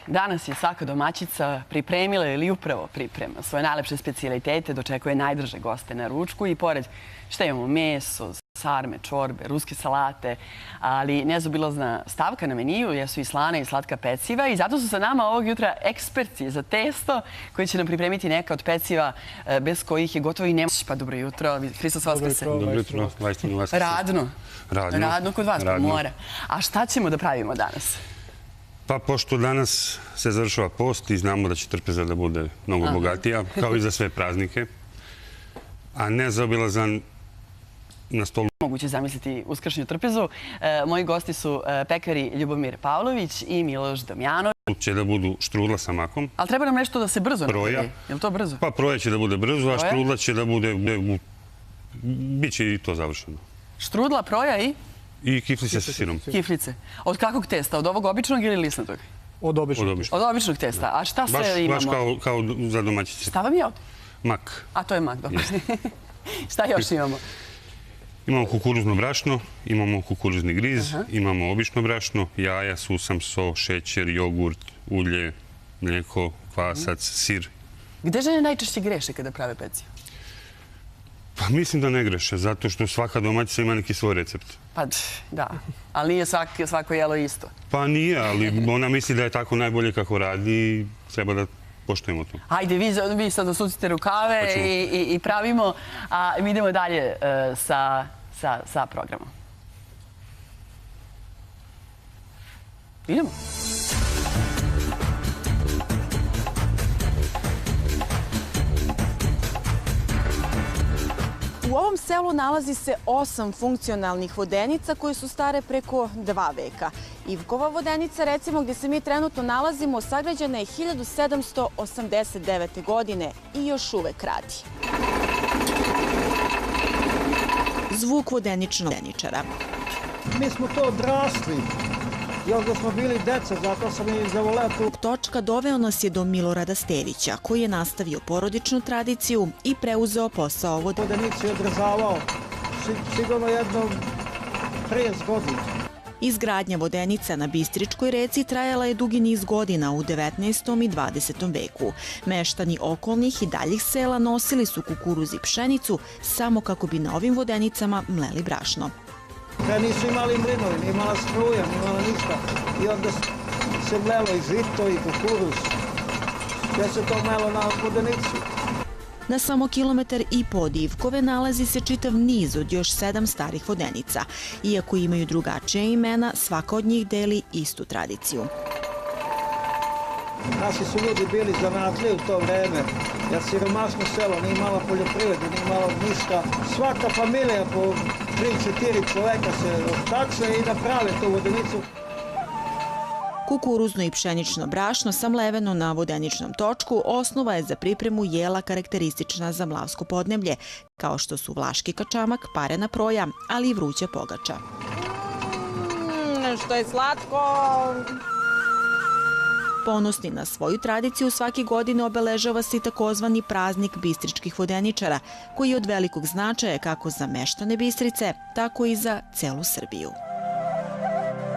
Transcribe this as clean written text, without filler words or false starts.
Danas je svaka domaćica pripremila ili upravo priprema svoje najlepše specijalitete, dočekuje najdrže goste na ručku i pored šta imamo meso, sarme, čorbe, ruske salate, ali nezaobilazna stavka na meniju jesu i slana i slatka peciva i zato su sa nama ovog jutra eksperti za testo koji će nam pripremiti neka od peciva bez kojih je gotovo i nemoguće. Pa dobro jutro, Hristos Vaskrse. Dobro jutro, Vajstin Vaskrse. Radno. Radno kod vas, pa mora. A šta ćemo da pravimo danas? Pa pošto danas se završava post i znamo da će trpeza da bude mnogo bogatija, kao i za sve praznike, a nezaobilazan na stolu. Moguće zamisliti uskršnju trpezu. Moji gosti su pekari Ljubomir Pavlović i Miloš Damjanović. Će da budu štrudla sa makom. Ali treba nam nešto da se brzo napravi. Je li to brzo? Pa proja će da bude brzo, a štrudla će da bude... Biće i to završeno. Štrudla, proja i? I kiflice sa sirom. Kiflice. Od kakvog testa? Od ovog običnog ili lisnatog? Od običnog. Od običnog testa. A šta sve imamo? Baš kao za domaćice. Šta vam je ovdje? Mak. A to je mak, dobro. Šta još imamo? Imamo kukuruzno brašno, imamo kukuruzni griz, imamo obično brašno, jaja, susam, so, šećer, jogurt, ulje, mlijeko, kvasac, sir. Gde žene najčešće greše kada prave pecivo? Pa mislim da ne greše, zato što svaka domaćica ima neki svoj recept. Pa da, ali nije svako jelo isto. Pa nije, ali ona misli da je tako najbolje kako radi i treba da poštujemo to. Hajde, vi sad osucite rukave i pravimo, a mi idemo dalje sa programom. Idemo. U ovom selu nalazi se 8 funkcionalnih vodenica koje su stare preko 2 veka. Ivkova vodenica, recimo, gdje se mi trenutno nalazimo, sagrađena je 1789. godine i još uvek radi. Zvuk vodeničara. Mi smo to odrasli. Još da smo bili deca, zato sam i zavoleo tu. Točka doveo nas je do Milorada Stevića, koji je nastavio porodičnu tradiciju i preuzeo posao vodenice. Vodenicu je održavao sigurno jedno 30 godina. Izgradnja vodenica na Bistričkoj reci trajala je dugi niz godina u 19. i 20. veku. Meštani okolnih i daljih sela nosili su kukuruz i pšenicu samo kako bi na ovim vodenicama mleli brašno. Kada nisu imali mlinovi, nije imala struja, nije imala ništa. I onda se mlelo i žito i kukuruz. Sve se to mlelo na vodenicu. Na samo 1,5 kilometra od Ivkove nalazi se čitav niz od još 7 starih vodenica. Iako imaju drugačije imena, svaka od njih deli istu tradiciju. Naši su ljudi bili zanatljivi u to vreme, jer siromašno selo nije imala poljoprivrede, nije imala ništa. Svaka familija po 3-4 čoveka se takše i naprave tu vodenicu. Kukuruzno i pšenično brašno samleveno na vodeničnom točku osnova je za pripremu jela karakteristična za mlavsko podneblje, kao što su vlaški kačamak, parena proja, ali i vruća pogača. Što je slatko! Ponosni na svoju tradiciju, svake godine obeležava se i takozvani praznik bistričkih vodeničara, koji je od velikog značaja kako za meštane Bistrice, tako i za celu Srbiju.